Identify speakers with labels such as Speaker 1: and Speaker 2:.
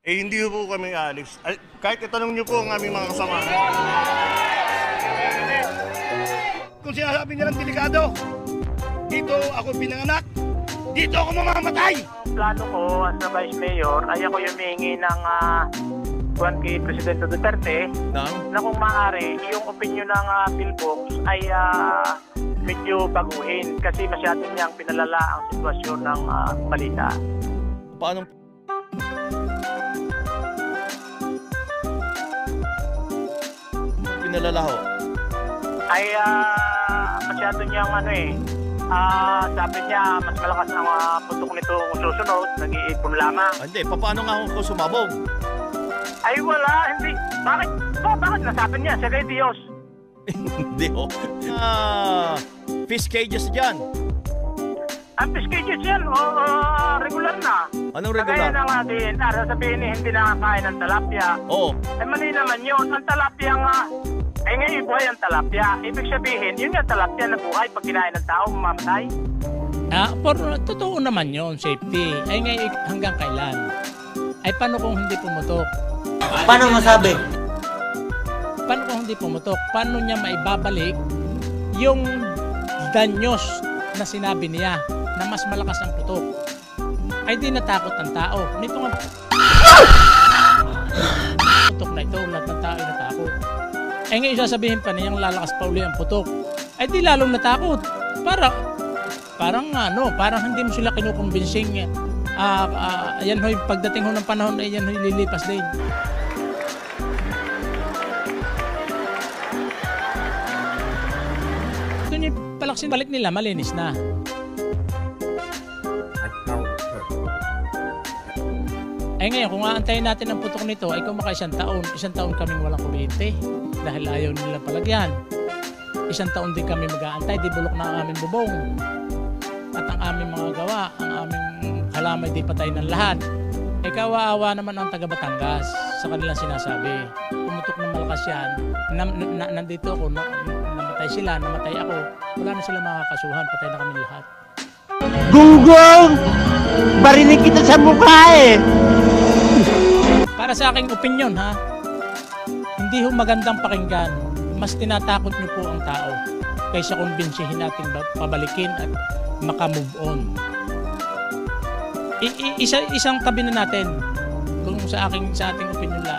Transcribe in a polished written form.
Speaker 1: Hindi po kami alis. Kahit itanong niyo po ang aming mga kasamahan. Kung sinasabi niya ng delikado, dito ako pinanganak, dito ako mamamatay!
Speaker 2: Plano ko as na Vice Mayor ay ako yung humingi ng kuwan kay Presidente Duterte na kung maaari, yung opinion ng Philbox ay medyo baguhin kasi masyado niyang pinalala ang sitwasyon ng balita.
Speaker 3: Paano? Pinalala ho?
Speaker 2: Ay masyado niyang sabi niya mas malakas ang putok nito kung susunod, nag-iipon lamang.
Speaker 3: Hindi, paano nga ako sumabog?
Speaker 2: Ay wala, hindi. Bakit? Bakit nasabi niya? Siya kay Diyos.
Speaker 3: Hindi ho. Fish cages dyan.
Speaker 2: Ang fish cages yan, regular na.
Speaker 3: Anong regular?
Speaker 2: Kaya na nga din, sabihin hindi nakakain ng tilapia.
Speaker 3: Oo.
Speaker 2: Ay mali naman yun. Ang tilapia nga, ngayon buhay ang tilapia. Ibig sabihin, yun yung tilapia na buhay pag kinain ng tao, mamamatay.
Speaker 4: Totoo naman yun, safety. Ay ngayon hanggang kailan? Ay paano kung hindi pumutok?
Speaker 5: Paano masabi?
Speaker 4: Paano kung hindi pumutok? Paano niya maibabalik yung danyos na sinabi niya na mas malakas ang putok? Ay di natakot ang tao. Nito nga putok na ito, lahat ng tao ay natakot. Ay ngayon sasabihin pa niyang lalakas pa uli ang putok. Ay di lalong natakot. Parang hindi mo sila kinukumbinsing. Yan ho'y pagdating ho ng panahon ay yan ho'y lilipas din. Ito yung palaksin balik nila, malinis na. Ay ngayon, kung aantayin natin ang putok nito, ay kung maka isang taon kaming walang kuryente dahil ayaw nila palagyan. Isang taon din kami mag-aantay, di bulok na ang aming bubong. At ang aming mga gawa, ang aming halamay di patay ng lahat. Eh kawawa naman ang taga Batangas sa kanilang sinasabi. Pumutok ng malakas yan, nandito ako, namatay sila, namatay ako. Wala na sila makakasuhan, patay na kami lahat.
Speaker 5: Gunggong! Barinig kita sa mukha eh!
Speaker 4: Para sa aking opinion hindi ho magandang pakinggan. Mas tinatakot niyo po ang tao kaysa kumbinsihin natin pabalikin at makamove on. Isang tabi na natin kung sa ating opinion lang.